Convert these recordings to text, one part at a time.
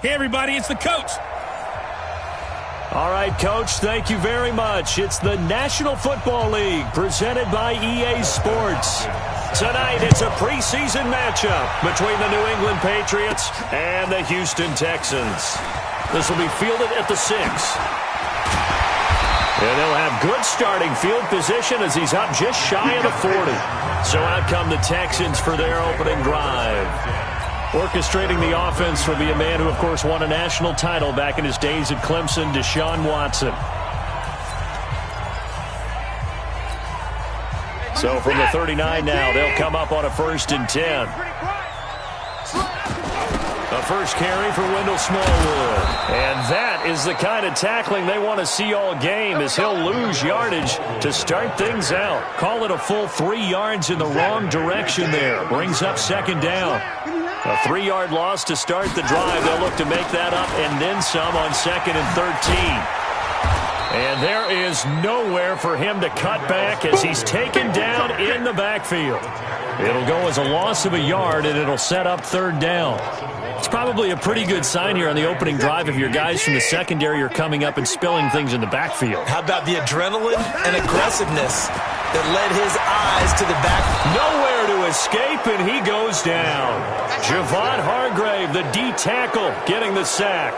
Hey, everybody, it's the coach. All right, Coach, thank you very much. It's the National Football League presented by EA Sports. Tonight, it's a preseason matchup between the New England Patriots and the Houston Texans. This will be fielded at the 6. And they'll have good starting field position as he's up just shy of the 40. So out come the Texans for their opening drive. Orchestrating the offense will be a man who, of course, won a national title back in his days at Clemson, Deshaun Watson. So from the 39 now, they'll come up on a 1st and 10. A first carry for Wendell Smallwood. And that is the kind of tackling they want to see all game, as he'll lose yardage to start things out. Call it a full 3 yards in the wrong direction there. Brings up 2nd down. A 3-yard loss to start the drive. They'll look to make that up and then some on 2nd and 13. And there is nowhere for him to cut back as he's taken down in the backfield. It'll go as a loss of a yard, and it'll set up 3rd down. It's probably a pretty good sign here on the opening drive if your guys from the secondary are coming up and spilling things in the backfield. How about the adrenaline and aggressiveness that led his eyes to the back? Nowhere to escape, and he goes down. Javon Hargrave, the D tackle, getting the sack.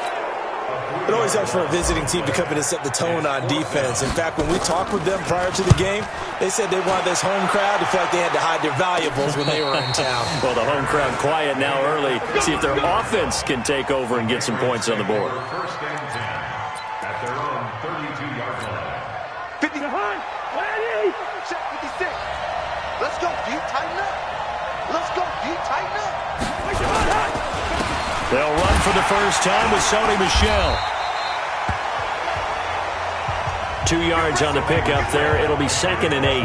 It always helps for a visiting team to come in and set the tone on defense. In fact, when we talked with them prior to the game, they said they wanted this home crowd to feel like they had to hide their valuables when they were in town. Well, the home crowd quiet now early. See if their offense can take over and get some points on the board. First and 10 at their own 32-yard line. 50 behind. Check 56. Let's go, D. Tighten up. Let's go, D. Tighten up. They'll run for the first time with Sony Michel. 2 yards on the pickup there. It'll be 2nd and 8.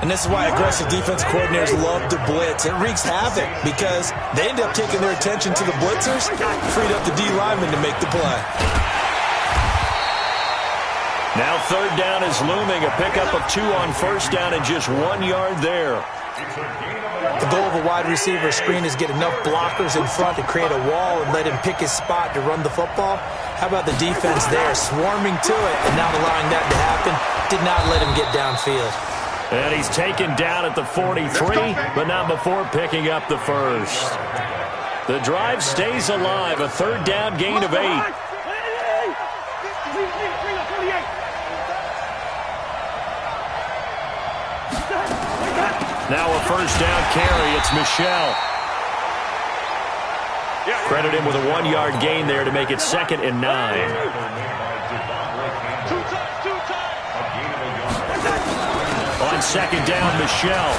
And this is why aggressive defense coordinators love to blitz. It wreaks havoc because they end up taking their attention to the blitzers, freed up the D lineman to make the play. Now 3rd down is looming. A pickup of 2 on 1st down and just 1 yard there. The goal of a wide receiver screen is get enough blockers in front to create a wall and let him pick his spot to run the football. How about the defense there, swarming to it and not allowing that to happen? Did not let him get downfield. And he's taken down at the 43, but not before picking up the 1st. The drive stays alive. A 3rd down gain of 8. Now a 1st down carry. It's Michel. Credit him with a 1-yard gain there to make it 2nd and 9. On 2nd down, Michel.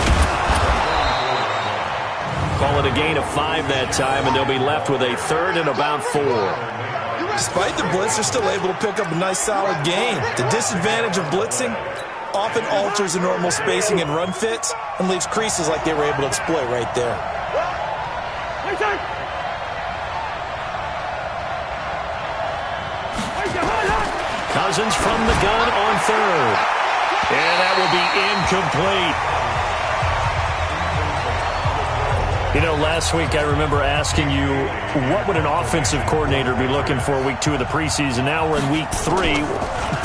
Call it a gain of 5 that time, and they'll be left with a 3rd and about 4. Despite the blitz, they're still able to pick up a nice solid gain. The disadvantage of blitzing often alters the normal spacing and run fits and leaves creases like they were able to exploit right there. Cousins from the gun on 3rd. And that will be incomplete. You know, last week I remember asking you, what would an offensive coordinator be looking for week 2 of the preseason? Now we're in week 3.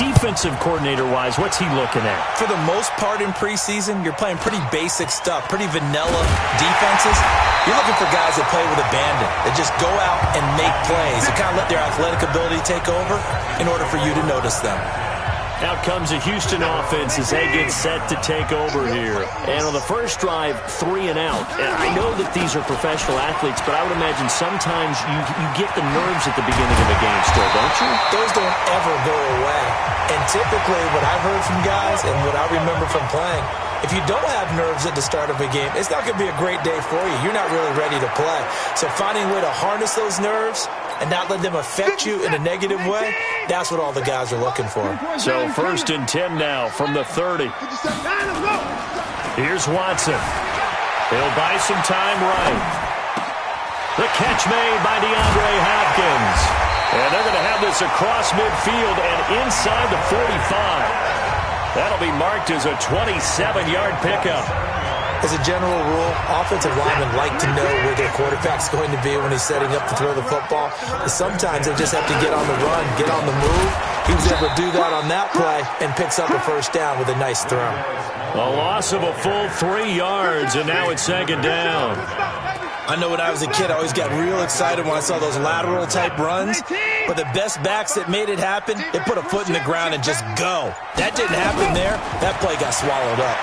Defensive coordinator-wise, what's he looking at? For the most part in preseason, you're playing pretty basic stuff, pretty vanilla defenses. You're looking for guys that play with abandon, that just go out and make plays, that kind of let their athletic ability take over in order for you to notice them. Out comes a Houston offense as they get set to take over here. And on the first drive, 3 and out. And I know that these are professional athletes, but I would imagine sometimes you get the nerves at the beginning of a game still, don't you? Those don't ever go away. And typically what I've heard from guys and what I remember from playing, if you don't have nerves at the start of a game, it's not going to be a great day for you. You're not really ready to play. So finding a way to harness those nerves and not let them affect you in a negative way, that's what all the guys are looking for. So 1st and 10 now from the 30. Here's Watson. He'll buy some time right. The catch made by DeAndre Hopkins. And they're going to have this across midfield and inside the 45. That'll be marked as a 27-yard pickup. As a general rule, offensive linemen like to know where their quarterback's going to be when he's setting up to throw the football. Sometimes they just have to get on the run, get on the move. He was able to do that on that play and picks up a first down with a nice throw. A loss of a full 3 yards, and now it's second down. I know when I was a kid, I always got real excited when I saw those lateral-type runs. But the best backs that made it happen, they put a foot in the ground and just go. That didn't happen there. That play got swallowed up.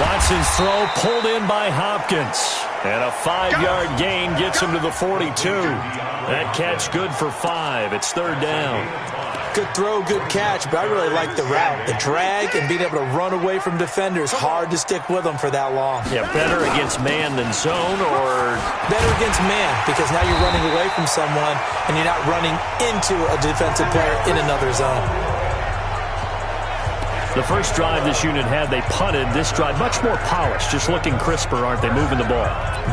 Watson's throw pulled in by Hopkins. And a 5-yard gain gets him to the 42. That catch good for 5. It's third down. Good throw, good catch, but I really like the route. The drag and being able to run away from defenders, hard to stick with them for that long. Yeah, better against man than zone, or? Better against man, because now you're running away from someone and you're not running into a defensive player in another zone. The first drive this unit had, they punted. This drive, much more polished, just looking crisper, aren't they, moving the ball?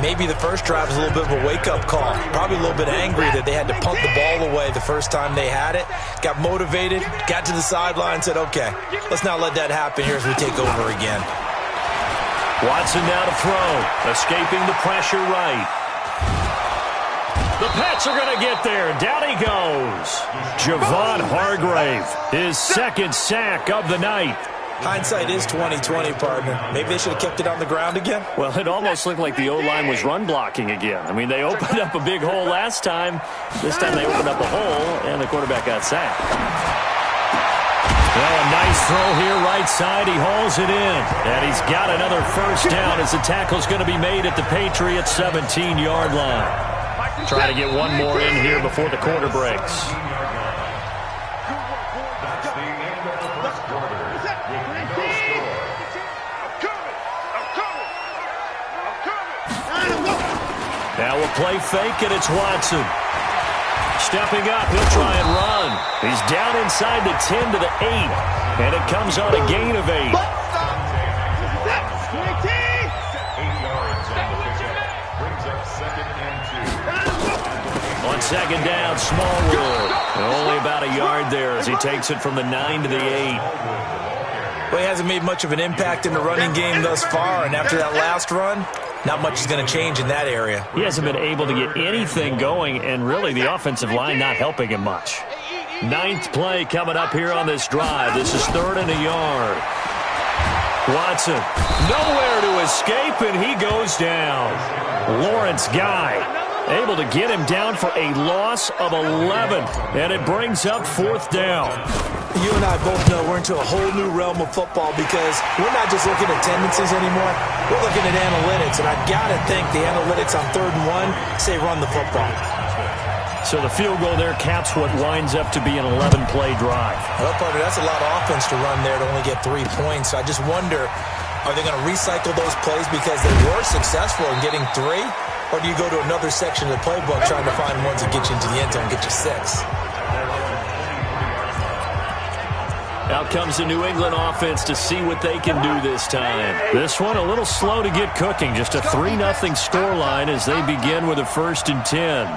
Maybe the first drive was a little bit of a wake-up call. Probably a little bit angry that they had to punt the ball away the first time they had it. Got motivated, got to the sideline, said, okay, let's not let that happen here as we take over again. Watson now to throw, escaping the pressure right. The Pats are going to get there. Down he goes. Javon Hargrave, his second sack of the night. Hindsight is 20/20, partner. Maybe they should have kept it on the ground again. Well, it almost looked like the O-line was run blocking again. I mean, they opened up a big hole last time. This time they opened up a hole, and the quarterback got sacked. Well, a nice throw here right side. He hauls it in. And he's got another first down as the tackle's going to be made at the Patriots' 17-yard line. Try to get one more in here before the quarter breaks. Now we'll play fake, and it's Watson. Stepping up, he'll try and run. He's down inside the 10 to the 8, and it comes on a gain of 8. On second down, Smallwood. And only about a yard there as he takes it from the 9 to the 8. Well, he hasn't made much of an impact in the running game thus far, and after that last run, not much is going to change in that area. He hasn't been able to get anything going, and really the offensive line not helping him much. 9th play coming up here on this drive. This is 3rd and a yard. Watson, nowhere to escape, and he goes down. Lawrence Guy able to get him down for a loss of 11, and it brings up 4th down. You and I both know we're into a whole new realm of football because we're not just looking at tendencies anymore. We're looking at analytics, and I got to think the analytics on 3rd and 1 say run the football. So the field goal there caps what winds up to be an 11-play drive. Well, partner, that's a lot of offense to run there to only get 3 points. So I just wonder, are they going to recycle those plays because they were successful in getting 3? Or do you go to another section of the playbook trying to find ones that get you into the end zone and get you 6? Out comes the New England offense to see what they can do this time. This one a little slow to get cooking. Just a 3-0 scoreline as they begin with a 1st and 10.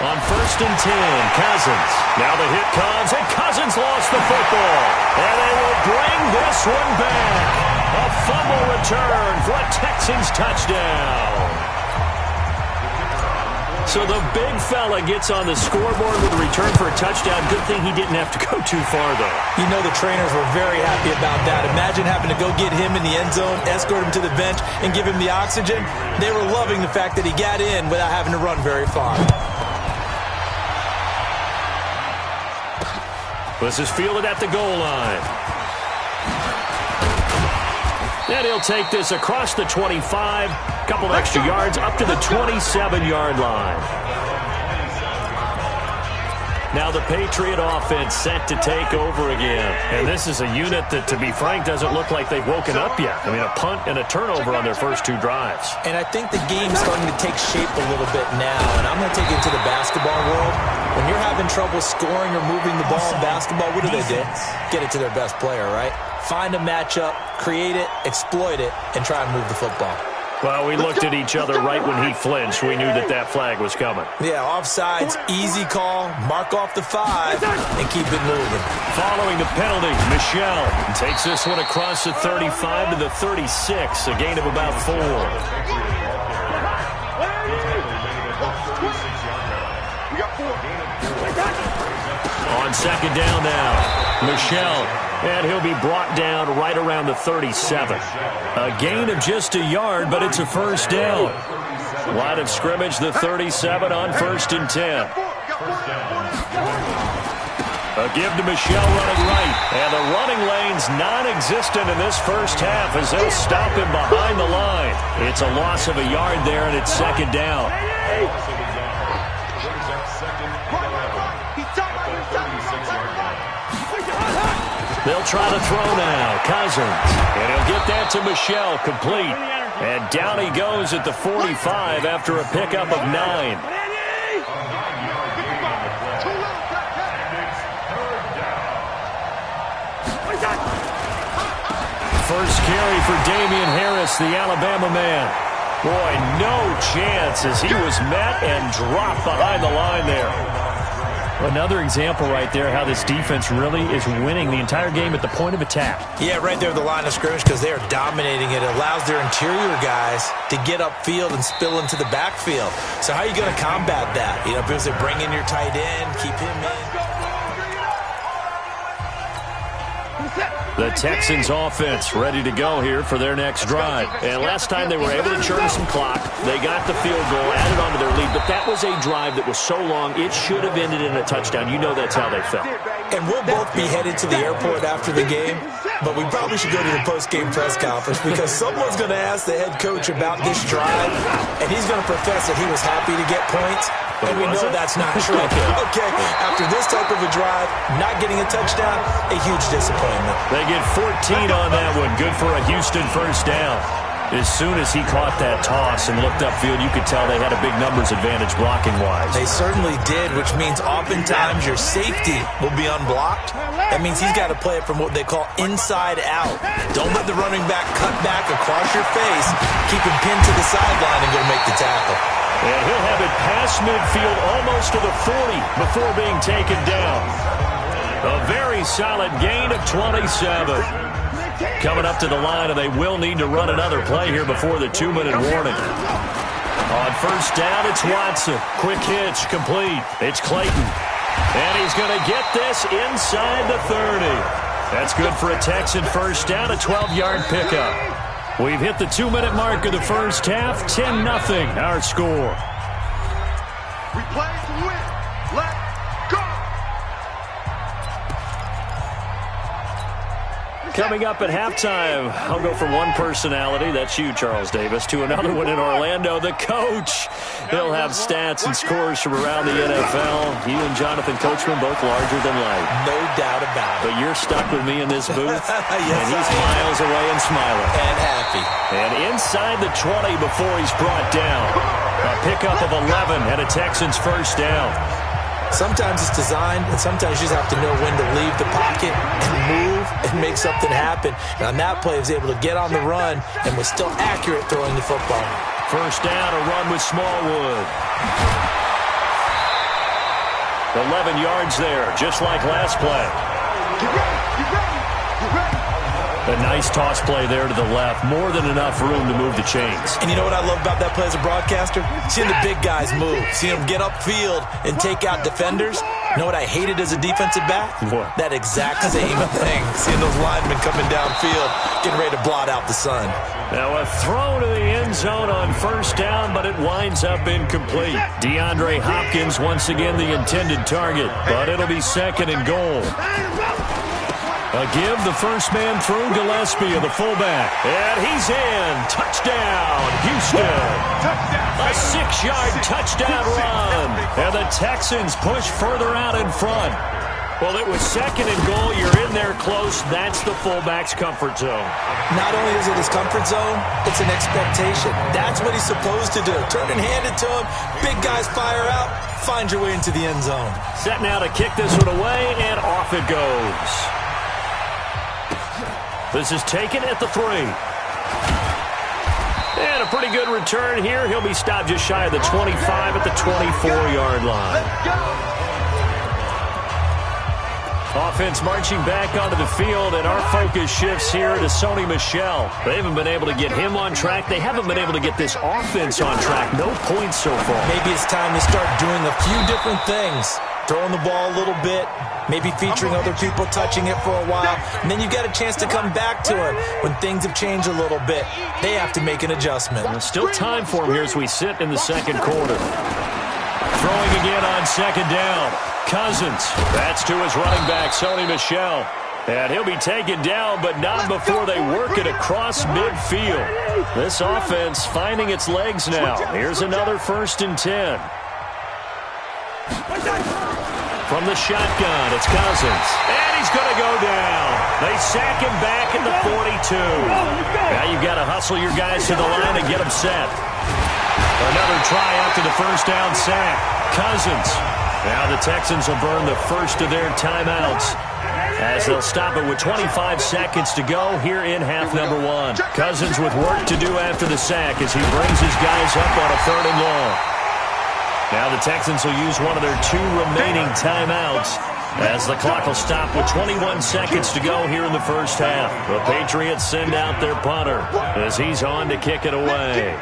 On 1st and 10, Cousins. Now the hit comes, and Cousins lost the football. And they will bring this one back. A fumble return for a Texans touchdown. So the big fella gets on the scoreboard with a return for a touchdown. Good thing he didn't have to go too far, though. You know the trainers were very happy about that. Imagine having to go get him in the end zone, escort him to the bench, and give him the oxygen. They were loving the fact that he got in without having to run very far. This is fielded at the goal line. And he'll take this across the 25. Couple extra yards up to the 27-yard line. Now the Patriot offense set to take over again. And this is a unit that, to be frank, doesn't look like they've woken up yet. I mean, a punt and a turnover on their first 2 drives. And I think the game's starting to take shape a little bit now. And I'm going to take it to the basketball world. When you're having trouble scoring or moving the ball in basketball, what do? Get it to their best player, right? Find a matchup, create it, exploit it, and try and move the football. Well, we looked at each other right when he flinched. We knew that that flag was coming. Yeah, offsides, easy call. Mark off the 5 and keep it moving. Following the penalty, Michel takes this one across the 35 to the 36, a gain of about 4. On second down now, Michel, and he'll be brought down right around the 37. A gain of just a yard, but it's a first down. Line of scrimmage, the 37 on 1st and 10. A give to Michel running right, and the running lane's non-existent in this first half as they'll stop him behind the line. It's a loss of a yard there, and it's second down. They'll try to throw now. Cousins. And he'll get that to Michel, complete. And down he goes at the 45 after a pickup of 9. First carry for Damian Harris, the Alabama man. Boy, no chance as he was met and dropped behind the line there. Another example right there how this defense really is winning the entire game at the point of attack. Yeah, right there at the line of scrimmage because they are dominating it. It allows their interior guys to get upfield and spill into the backfield. So how are you going to combat that? You know, because they bring in your tight end, keep him in. The Texans offense ready to go here for their next drive. And last time they were able to churn some clock. They got the field goal, added on to their lead. But that was a drive that was so long, it should have ended in a touchdown. You know that's how they felt. And we'll both be headed to the airport after the game. But we probably should go to the post-game press conference because someone's going to ask the head coach about this drive. And he's going to profess that he was happy to get points. And we know that's not true. Okay, after this type of a drive, not getting a touchdown, a huge disappointment. They get 14 on that one. Good for a Houston first down. As soon as he caught that toss and looked upfield, you could tell they had a big numbers advantage blocking-wise. They certainly did, which means oftentimes your safety will be unblocked. That means he's got to play it from what they call inside out. Don't let the running back cut back across your face. Keep him pinned to the sideline and go make the tackle. And he'll have it past midfield almost to the 40 before being taken down. A very solid gain of 27. Coming up to the line, and they will need to run another play here before the 2-minute warning. On first down, it's Watson. Quick hitch, complete. It's Clayton. And he's going to get this inside the 30. That's good for a Texan first down, a 12-yard pickup. We've hit the 2-minute mark of the first half. 10-0, our score. We play to win. Let's go. Coming up at halftime, I'll go from one personality, that's you, Charles Davis, to another one in Orlando, the coach. He'll have stats and scores from around the NFL. You and Jonathan Coachman, both larger than life. No doubt about it. But you're stuck with me in this booth, Yes, and he's miles away and smiling. And happy. And inside the 20 before he's brought down. A pickup of 11 and a Texans first down. Sometimes it's designed, and sometimes you just have to know when to leave the pocket and move and make something happen. And on that play, he was able to get on the run and was still accurate throwing the football. First down, a run with Smallwood. 11 yards there, just like last play. Get ready. Get ready. Get ready. A nice toss play there to the left. More than enough room to move the chains. And you know what I love about that play as a broadcaster? Seeing the big guys move. Seeing them get upfield and take out defenders. You know what I hated as a defensive back? What? That exact same thing. Seeing those linemen coming downfield, getting ready to blot out the sun. Now a throw to the end zone on first down, but it winds up incomplete. DeAndre Hopkins once again the intended target, but it'll be second and goal. A give, the first man through, Gillespie of the fullback. And he's in. Touchdown, Houston. A 6-yard touchdown run. And the Texans push further out in front. Well, it was second and goal. You're in there close. That's the fullback's comfort zone. Not only is it his comfort zone, it's an expectation. That's what he's supposed to do. Turn and hand it to him. Big guys fire out. Find your way into the end zone. Set now to kick this one away, and off it goes. This is taken at the 3. And a pretty good return here. He'll be stopped just shy of the 25 at the 24-yard line. Offense marching back onto the field, and our focus shifts here to Sony Michel. They haven't been able to get him on track. They haven't been able to get this offense on track. No points so far. Maybe it's time to start doing a few different things. Throwing the ball a little bit, maybe featuring other people touching it for a while, and then you got a chance to come back to it when things have changed a little bit. They have to make an adjustment. There's still time for him here as we sit in the second quarter. Throwing again on second down. Cousins. That's to his running back, Sony Michel. And he'll be taken down, but not before they work it across midfield. This offense finding its legs now. Here's another 1st and 10. From the shotgun, it's Cousins. And he's going to go down. They sack him back at the 42. Now you've got to hustle your guys to the line and get them set. Another try after the first down sack. Cousins. Now the Texans will burn the first of their timeouts as they'll stop it with 25 seconds to go here in half number 1. Cousins with work to do after the sack as he brings his guys up on a 3rd and long. Now the Texans will use one of their 2 remaining timeouts as the clock will stop with 21 seconds to go here in the first half. The Patriots send out their punter as he's on to kick it away.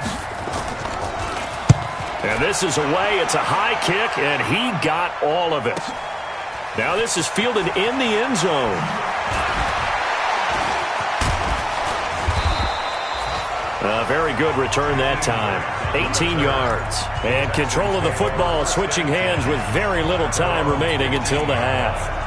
And this is away. It's a high kick, and he got all of it. Now this is fielded in the end zone. A very good return that time. 18 yards. And control of the football switching hands with very little time remaining until the half.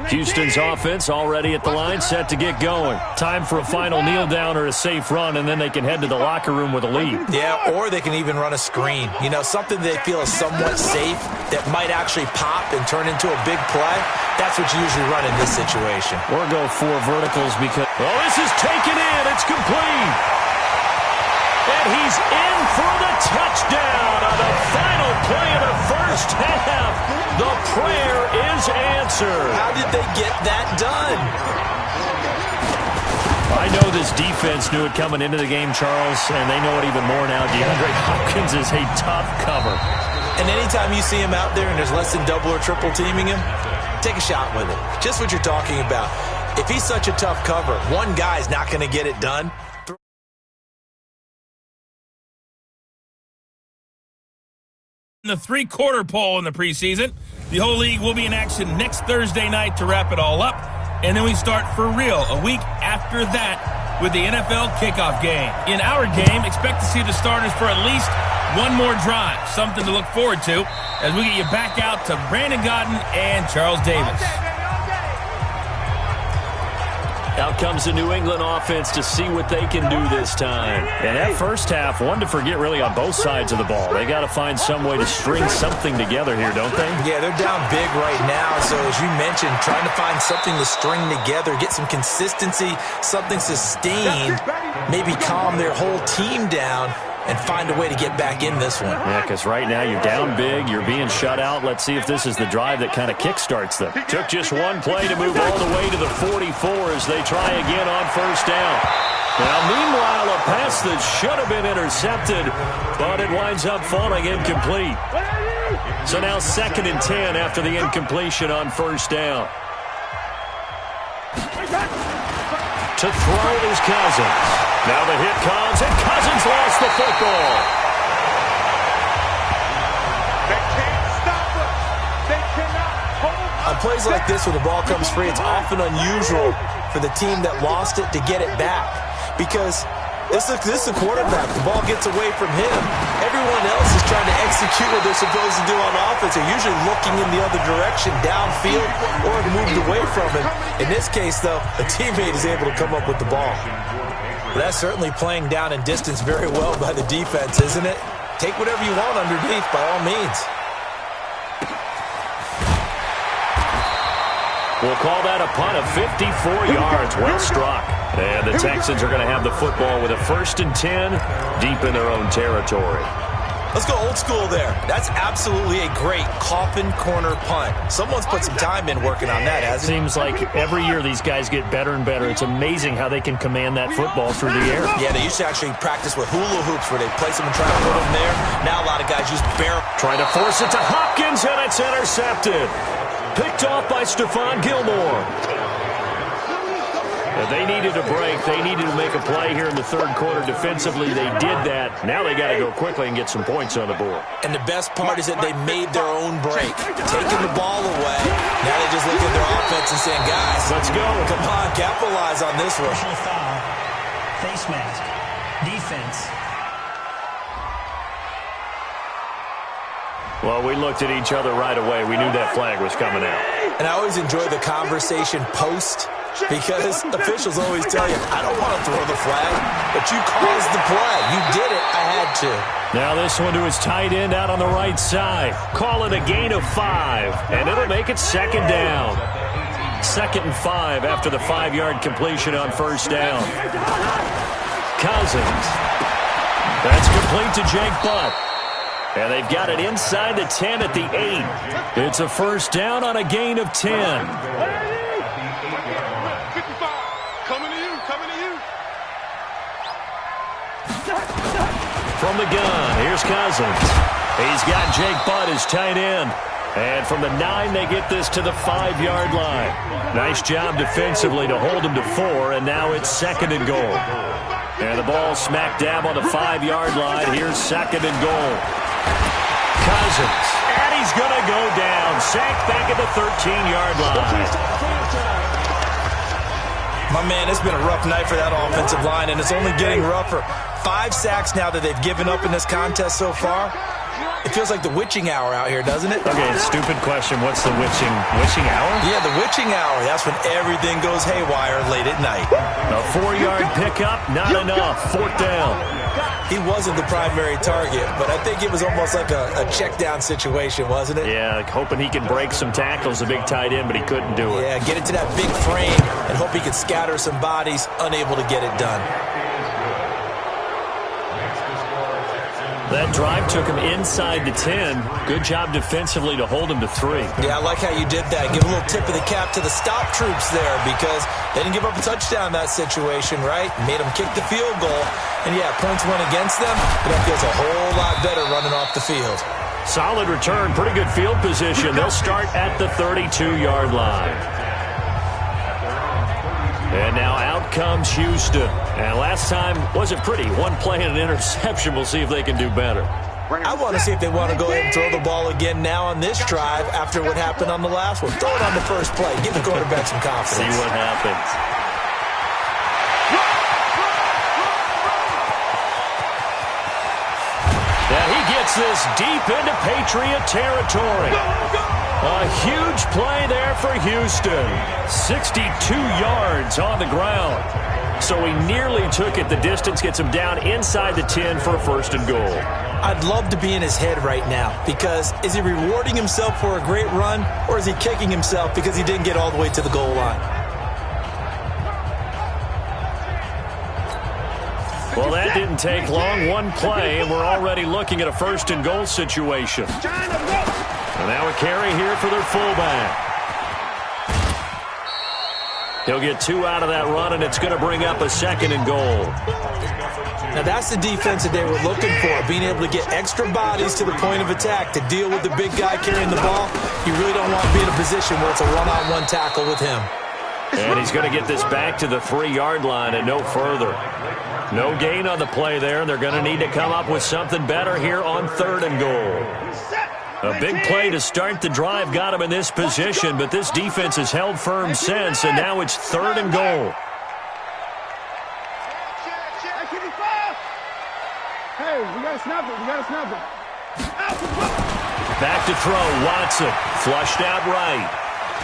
Houston's offense already at the line, set to get going. Time for a final kneel down or a safe run, and then they can head to the locker room with a lead. Yeah, or they can even run a screen. You know, something they feel is somewhat safe that might actually pop and turn into a big play. That's what you usually run in this situation. Or go 4 verticals because... Oh, this is taken in. It's complete. And he's in for the touchdown on the final play of the first half. The prayer is answered. How did they get that done? I know this defense knew it coming into the game, Charles, and they know it even more now. DeAndre Hopkins is a tough cover. And anytime you see him out there and there's less than double or triple teaming him, take a shot with it. Just what you're talking about. If he's such a tough cover, one guy's not going to get it done. The 3-quarter poll in the preseason. The whole league will be in action next Thursday night to wrap it all up. And then we start for real a week after that with the NFL kickoff game. In our game, expect to see the starters for at least one more drive. Something to look forward to as we get you back out to Brandon Gaudin and Charles Davis. Out comes the New England offense to see what they can do this time. And that first half, one to forget really on both sides of the ball. They got to find some way to string something together here, don't they? Yeah, they're down big right now. So as you mentioned, trying to find something to string together, get some consistency, something sustained, maybe calm their whole team down and find a way to get back in this one. Yeah, because right now you're down big, you're being shut out. Let's see if this is the drive that kind of kickstarts them. Took just one play to move all the way to the 44 as they try again on first down. Now, meanwhile, a pass that should have been intercepted, but it winds up falling incomplete. So now 2nd and 10 after the incompletion on first down. To throw is Cousins. Now the hit comes, and Cousins lost the football. They can't stop us. They cannot hold us. On plays like this, when the ball comes free, it's often unusual for the team that lost it to get it back. Because this is the quarterback. The ball gets away from him. Everyone else is trying to execute what they're supposed to do on offense. They're usually looking in the other direction, downfield, or moved away from him. In this case, though, a teammate is able to come up with the ball. Well, that's certainly playing down in distance very well by the defense, isn't it? Take whatever you want underneath, by all means. We'll call that a punt of 54 yards. Well struck. And the Texans are going to have the football with a 1st and 10 deep in their own territory. Let's go old school there. That's absolutely a great coffin corner punt. Someone's put some time in working on that, hasn't it? Seems like every year these guys get better and better. It's amazing how they can command that football through the air. Yeah, they used to actually practice with hula hoops where they place them and try to put them there. Now a lot of guys use barrel. Trying to force it to Hopkins, and it's intercepted. Picked off by Stephon Gilmore. They needed a break. They needed to make a play here in the third quarter defensively. They did that. Now they got to go quickly and get some points on the board. And the best part is that they made their own break, taking the ball away. Now they just look at their offense and saying, guys, let's go. Come on, capitalize on this one. Personal foul, face mask, defense. Well, we looked at each other right away. We knew that flag was coming out. And I always enjoy the conversation post, because officials always tell you, I don't want to throw the flag, but you caused the play. You did it. I had to. Now this one to his tight end out on the right side. Call it a gain of 5, and it'll make it second down. 2nd and 5 after the 5-yard completion on first down. Cousins. That's complete to Jake Butt. And they've got it inside the 10 at the 8. It's a first down on a gain of 10. 55. Coming to you. From the gun, here's Cousins. He's got Jake Butt as tight end. And from the 9, they get this to the 5-yard line. Nice job defensively to hold him to 4, and now it's 2nd and goal. And the ball smack dab on the 5-yard line. Here's 2nd and goal. Cousins, and he's going to go down. Sacked back at the 13-yard line. My man, it's been a rough night for that offensive line, and it's only getting rougher. 5 sacks now that they've given up in this contest so far. It feels like the witching hour out here, doesn't it? Okay, stupid question. What's the witching hour? Yeah, the witching hour. That's when everything goes haywire late at night. A 4-yard pickup, not enough. 4th down. He wasn't the primary target, but I think it was almost like a check down situation, wasn't it? Yeah, like hoping he could break some tackles, a big tight end, but he couldn't do it. Yeah, get it to that big frame and hope he could scatter some bodies, unable to get it done. That drive took him inside the 10. Good job defensively to hold him to 3. Yeah, I like how you did that. Give a little tip of the cap to the stop troops there, because they didn't give up a touchdown in that situation, right? Made them kick the field goal. And, yeah, points went against them, but that feels a whole lot better running off the field. Solid return, pretty good field position. They'll start at the 32-yard line. And now out comes Houston. And last time wasn't pretty. One play and an interception. We'll see if they can do better. I want to see if they want to go ahead and throw the ball again now on this drive after what happened on the last one. Throw it on the first play. Give the quarterback some confidence. See what happens. Now he gets this deep into Patriot territory. A huge play there for Houston. 62 yards on the ground. So he nearly took it the distance, gets him down inside the 10 for a 1st and goal. I'd love to be in his head right now, because is he rewarding himself for a great run, or is he kicking himself because he didn't get all the way to the goal line? Well, that didn't take long. One play, and we're already looking at a 1st and goal situation. And now a carry here for their fullback. He'll get 2 out of that run, and it's going to bring up a 2nd and goal. Now, that's the defense that they were looking for, being able to get extra bodies to the point of attack to deal with the big guy carrying the ball. You really don't want to be in a position where it's a one-on-one tackle with him. And he's going to get this back to the 3-yard line and no further. No gain on the play there. They're going to need to come up with something better here on 3rd and goal. A big play to start the drive got him in this position, but this defense has held firm since, and now it's 3rd and goal. Hey, we got to snap it. Back to throw, Watson. Flushed out right.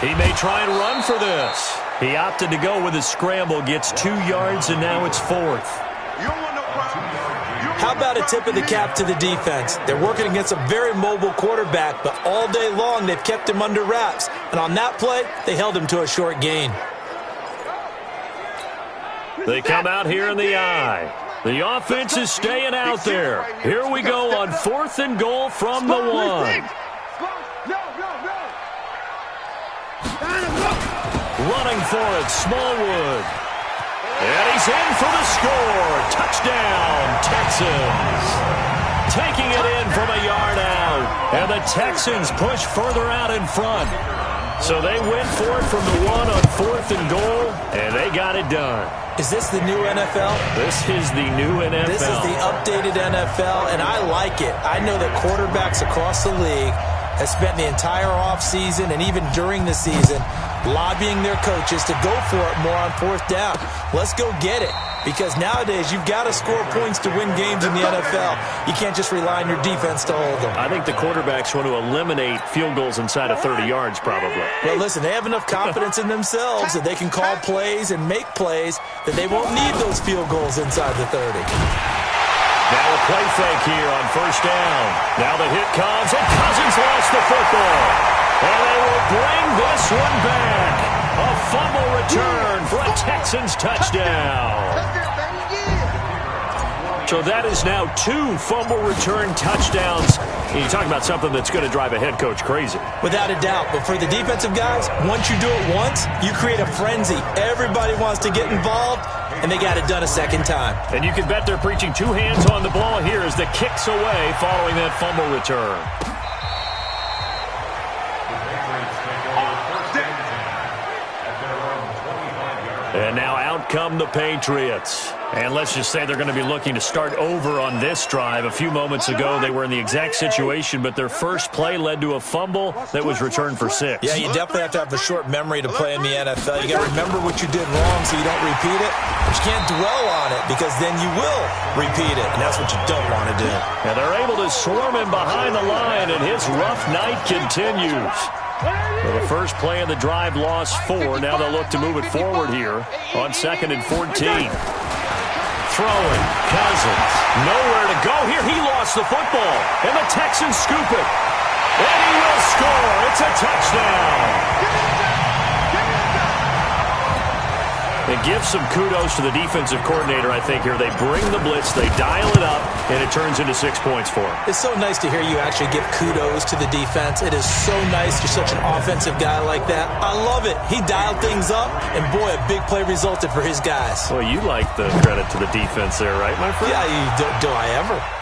He may try and run for this. He opted to go with a scramble, gets 2 yards, and now it's 4th. You don't want no problem. How about a tip of the cap to the defense? They're working against a very mobile quarterback, but all day long they've kept him under wraps. And on that play, they held him to a short gain. They come out here in the I. The offense is staying out there. Here we go on 4th and goal from the 1. Running for it, Smallwood. And he's in for the score. Touchdown, Texans. Taking it in from a yard out. And the Texans push further out in front. So they went for it from the 1 on 4th and goal, and they got it done. Is this the new NFL? This is the new NFL. This is the updated NFL, and I like it. I know that quarterbacks across the league have spent the entire offseason and even during the season lobbying their coaches to go for it more on 4th down. Let's go get it. Because nowadays, you've got to score points to win games in the NFL. You can't just rely on your defense to hold them. I think the quarterbacks want to eliminate field goals inside of 30 yards, probably. Well, listen, they have enough confidence in themselves that they can call plays and make plays that they won't need those field goals inside the 30. Now a play fake here on 1st down. Now the hit comes, and Cousins lost the football. And they will bring this one back. A fumble return for a Texans touchdown. So that is now 2 fumble return touchdowns. You talk about something that's going to drive a head coach crazy. Without a doubt. But for the defensive guys, once you do it once, you create a frenzy. Everybody wants to get involved, and they got it done a second time. And you can bet they're preaching 2 hands on the ball here as the kick's away following that fumble return. And now out come the Patriots. And let's just say they're going to be looking to start over on this drive. A few moments ago, they were in the exact situation, but their first play led to a fumble that was returned for 6. Yeah, you definitely have to have a short memory to play in the NFL. You got to remember what you did wrong so you don't repeat it. But you can't dwell on it because then you will repeat it, and that's what you don't want to do. And they're able to swarm him behind the line, and his rough night continues. So the first play of the drive lost 4. Now they'll look to move it forward here on 2nd and 14. Throwing, Cousins, nowhere to go here. He lost the football, and the Texans scoop it. And he will score. It's a touchdown. It gives some kudos to the defensive coordinator, I think, here. They bring the blitz, they dial it up, and it turns into 6 points for him. It's so nice to hear you actually give kudos to the defense. It is so nice. You're such an offensive guy like that. I love it. He dialed things up, and boy, a big play resulted for his guys. Well, you like the credit to the defense there, right, my friend? Yeah, do I ever?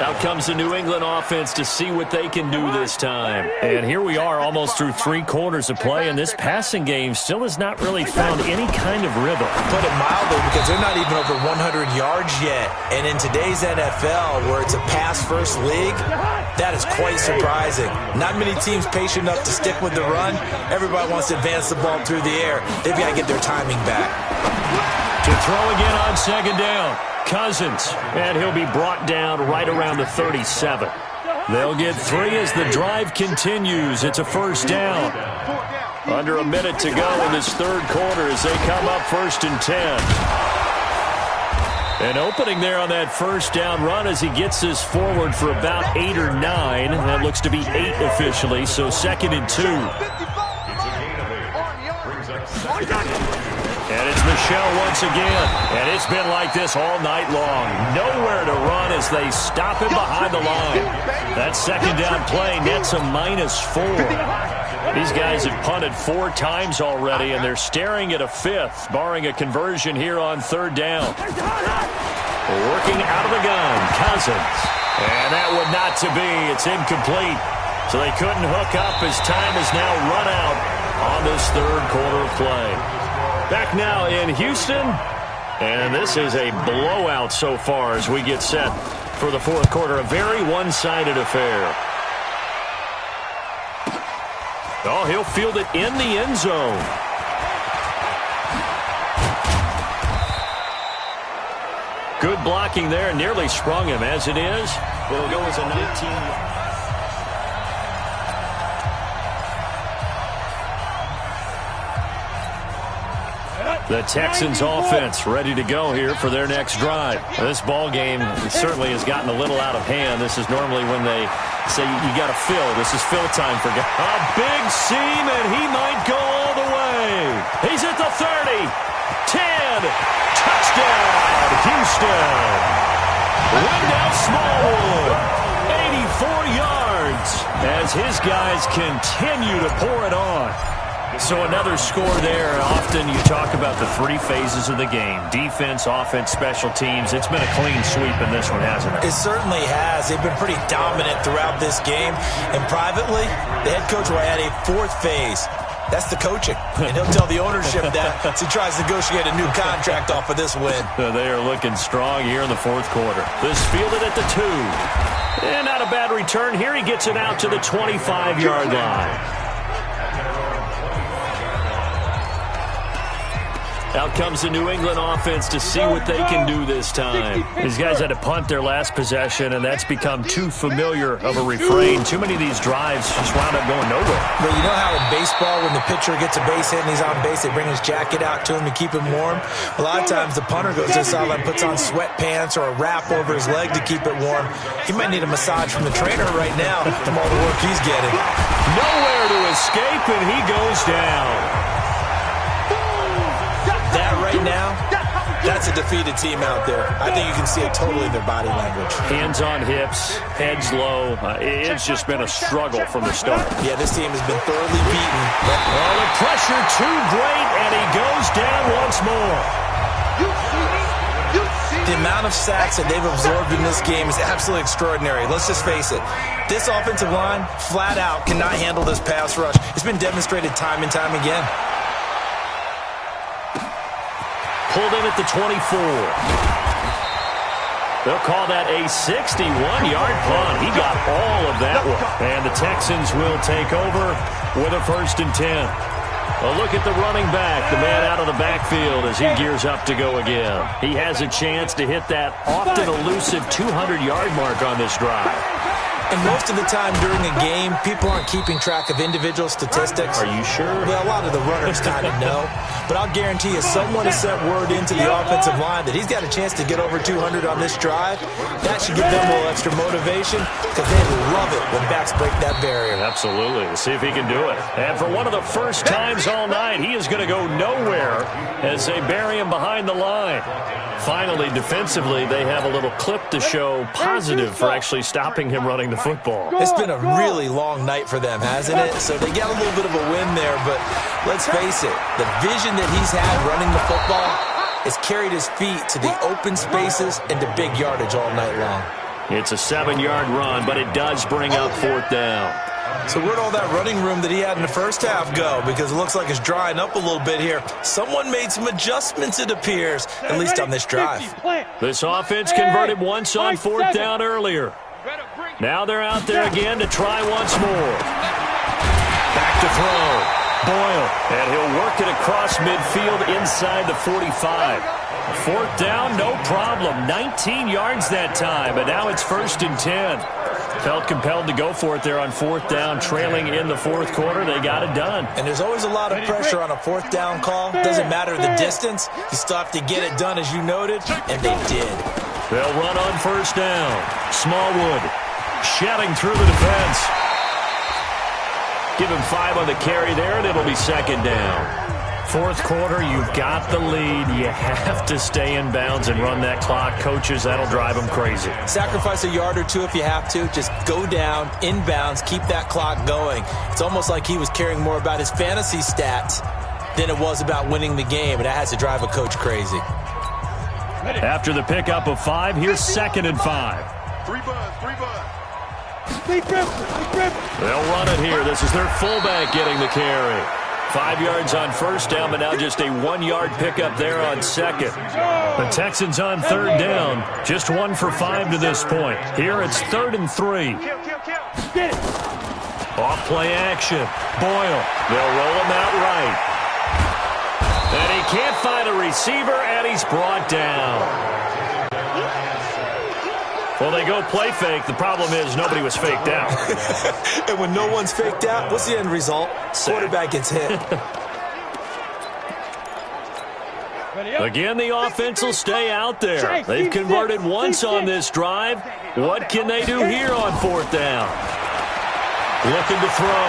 Out comes the New England offense to see what they can do this time. And here we are almost through 3 quarters of play, and this passing game still has not really found any kind of rhythm. Put it mildly, because they're not even over 100 yards yet. And in today's NFL, where it's a pass-first league, that is quite surprising. Not many teams patient enough to stick with the run. Everybody wants to advance the ball through the air. They've got to get their timing back. To throw again on 2nd down. Cousins, and he'll be brought down right around the 37. They'll get 3 as the drive continues. It's a 1st down. Under a minute to go in this 3rd quarter as they come up 1st and 10. An opening there on that 1st down run as he gets this forward for about 8 or 9. That looks to be 8 officially, so 2nd and 2. And it's Michel once again. And it's been like this all night long. Nowhere to run as they stop him behind the line. That 2nd down play nets a -4. These guys have punted 4 times already, and they're staring at a 5th, barring a conversion here on 3rd down. Working out of the gun, Cousins. And that would not to be. It's incomplete. So they couldn't hook up as time has now run out on this 3rd quarter of play. Back now in Houston, and this is a blowout so far as we get set for the 4th quarter. A very one-sided affair. Oh, he'll field it in the end zone. Good blocking there, nearly sprung him. As it is, it'll go as a 19. The Texans offense ready to go here for their next drive. This ball game certainly has gotten a little out of hand. This is normally when they So you got to fill. This is fill time for guys. A big seam, and he might go all the way. He's at the 30. 10. Touchdown, Houston. Wendell Smallwood, 84 yards as his guys continue to pour it on. So another score there. Often you talk about the three phases of the game: defense, offense, special teams. It's been a clean sweep in this one, hasn't it? It certainly has. They've been pretty dominant throughout this game. And privately, the head coach will add a fourth phase. That's the coaching. And he'll tell the ownership that as he tries to negotiate a new contract off of this win. They are looking strong here in the fourth quarter. This fielded at the 2. And not a bad return here. He gets it out to the 25-yard line. Out comes the New England offense to see what they can do this time. These guys had to punt their last possession, and that's become too familiar of a refrain. Too many of these drives just wound up going nowhere. But you know how in baseball, when the pitcher gets a base hit and he's on base, they bring his jacket out to him to keep him warm? A lot of times the punter goes to the sideline, puts on sweatpants or a wrap over his leg to keep it warm. He might need a massage from the trainer right now from all the work he's getting. Nowhere to escape, and he goes down. That right now, that's a defeated team out there. I think you can see it totally in their body language. Hands on hips, heads low. It's just been a struggle from the start. Yeah, this team has been thoroughly beaten. Well, the pressure too great, and he goes down once more. The amount of sacks that they've absorbed in this game is absolutely extraordinary. Let's just face it. This offensive line, flat out, cannot handle this pass rush. It's been demonstrated time and time again. Pulled in at the 24. They'll call that a 61-yard punt. He got all of that one. And the Texans will take over with a 1st and 10. A look at the running back, the man out of the backfield as he gears up to go again. He has a chance to hit that often elusive 200-yard mark on this drive. And most of the time during a game, people aren't keeping track of individual statistics. Are you sure? Well, a lot of the runners kind of know. But I'll guarantee you, someone has sent word into the offensive line that he's got a chance to get over 200 on this drive. That should give them a little extra motivation because they love it when backs break that barrier. Absolutely. Let's see if he can do it. And for one of the first times all night, he is going to go nowhere as they bury him behind the line. Finally, defensively, they have a little clip to show positive for actually stopping him running the football. It's been a really long night for them, hasn't it? So they got a little bit of a win there, but let's face it, the vision that he's had running the football has carried his feet to the open spaces and to big yardage all night long. It's a 7-yard run, but it does bring up 4th down. So where'd all that running room that he had in the first half go? Because it looks like it's drying up a little bit here. Someone made some adjustments, it appears, at least on this drive. This offense converted once on 4th down earlier. Now they're out there again to try once more. Back to throw. Boyle, and he'll work it across midfield inside the 45. 4th down, no problem. 19 yards that time, but now it's 1st and 10. Felt compelled to go for it there on 4th down, trailing in the 4th quarter. They got it done. And there's always a lot of pressure on a 4th down call. Doesn't matter the distance. You still have to get it done, as you noted, and they did. They'll run on 1st down. Smallwood shedding through the defense. Give him 5 on the carry there, and it'll be 2nd down. 4th quarter, you've got the lead. You have to stay in bounds and run that clock. Coaches, that'll drive them crazy. Sacrifice a yard or two if you have to. Just go down, in bounds, keep that clock going. It's almost like he was caring more about his fantasy stats than it was about winning the game, and that has to drive a coach crazy. After the pickup of 5, here's 2nd and 5. 3 buds. They'll run it here. This is their fullback getting the carry. 5 yards on 1st down, but now just a 1-yard pickup there on 2nd. The Texans on 3rd down. Just 1 for 5 to this point. Here it's 3rd and 3. Off play action. Boyle. They'll roll him out right. And he can't find a receiver, and he's brought down. Well, they go play fake. The problem is nobody was faked out. And when no one's faked out, what's the end result? Quarterback gets hit. Again, the offense will stay out there. They've converted once on this drive. What can they do here on 4th down? Looking to throw.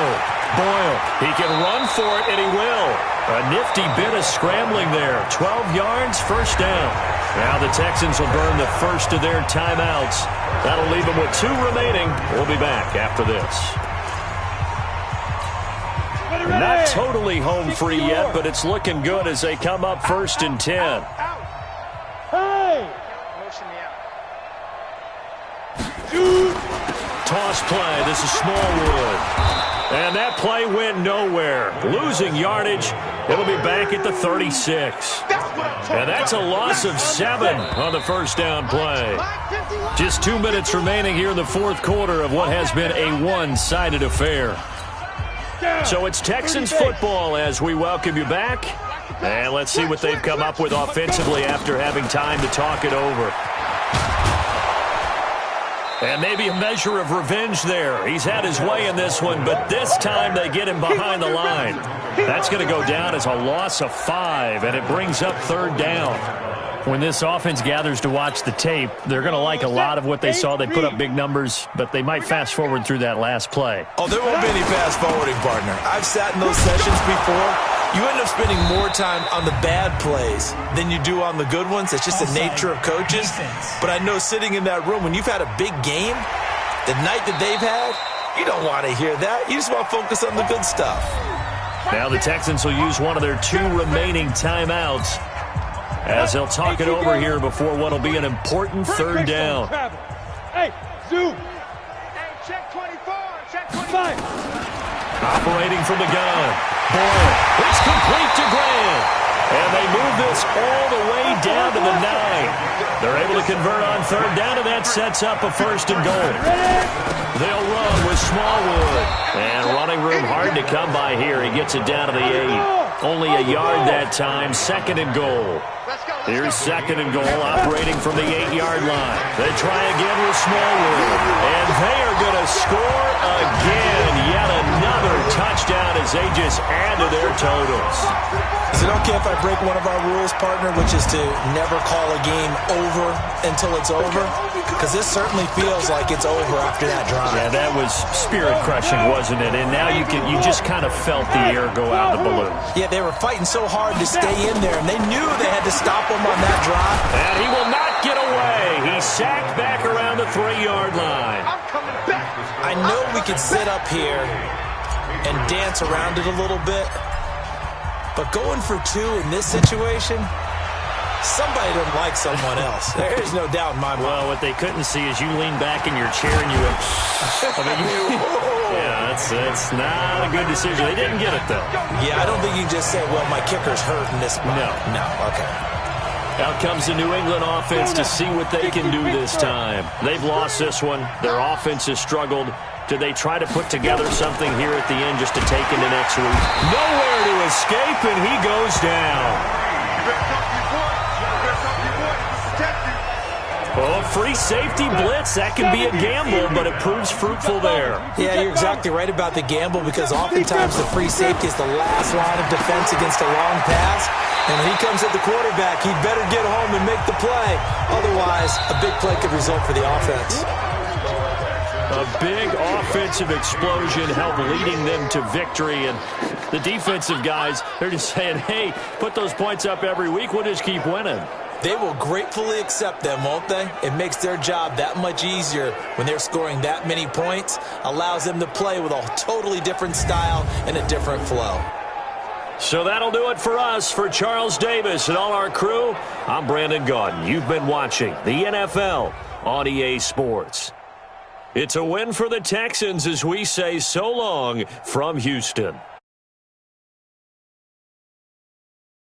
Boyle, he can run for it, and he will. A nifty bit of scrambling there. 12 yards, first down. Now the Texans will burn the first of their timeouts. That'll leave them with 2 remaining. We'll be back after this. Not totally home free yet, but it's looking good as they come up 1st and 10. Toss play. This is Smallwood. And that play went nowhere. Losing yardage. It'll be back at the 36. And that's a loss of 7 on the first down play. Just 2 minutes remaining here in the 4th quarter of what has been a one-sided affair. So it's Texans football as we welcome you back. And let's see what they've come up with offensively after having time to talk it over. And maybe a measure of revenge there. He's had his way in this one, but this time they get him behind the line. That's going to go down as a loss of 5, and it brings up 3rd down. When this offense gathers to watch the tape, they're going to like a lot of what they saw. They put up big numbers, but they might fast forward through that last play. Oh, there won't be any fast forwarding, partner. I've sat in those sessions before. You end up spending more time on the bad plays than you do on the good ones. It's just the nature of coaches. But I know sitting in that room, when you've had a big game, the night that they've had, you don't want to hear that. You just want to focus on the good stuff. Now the Texans will use one of their 2 remaining timeouts as they'll talk it over here before what will be an important 3rd down. Hey, zoom. Hey, check 24, check 25. Operating from the gun. Boyle. It's complete to Grant. And they move this all the way down to the 9. They're able to convert on 3rd down, and that sets up a 1st and goal. They'll run with Smallwood. And running room hard to come by here. He gets it down to the 8. Only a yard that time. 2nd and goal. Here's 2nd and goal, operating from the 8-yard line. They try again with Smallwood. And they are going to score again. Yet another touchdown as they just add to their totals. Is it okay if I break one of our rules, partner, which is to never call a game over until it's over? Because this certainly feels like it's over after that drive. Yeah, that was spirit-crushing, wasn't it? And now you just kind of felt the air go out of the balloon. Yeah, they were fighting so hard to stay in there, and they knew they had to stop him on that drive. And he will not get away. He's sacked back around the 3-yard line. I know we could sit up here and dance around it a little bit, but going for 2 in this situation, somebody doesn't like someone else. There is no doubt in my mind. Well, what they couldn't see is you leaned back in your chair and you went, yeah, that's not a good decision. They didn't get it, though. Yeah, I don't think you can just say, well, my kicker's hurt in this spot. No, okay. Out comes the New England offense to see what they can do this time. They've lost this one. Their offense has struggled. Do they try to put together something here at the end just to take into next week? Nowhere to escape, and he goes down. Oh, free safety blitz. That can be a gamble, but it proves fruitful there. Yeah, you're exactly right about the gamble because oftentimes the free safety is the last line of defense against a long pass. And when he comes at the quarterback, he'd better get home and make the play. Otherwise, a big play could result for the offense. A big offensive explosion helped leading them to victory. And the defensive guys, they're just saying, hey, put those points up every week. We'll just keep winning. They will gratefully accept them, won't they? It makes their job that much easier when they're scoring that many points. Allows them to play with a totally different style and a different flow. So that'll do it for us. For Charles Davis and all our crew, I'm Brandon Gaudin. You've been watching the NFL on EA Sports. It's a win for the Texans as we say so long from Houston.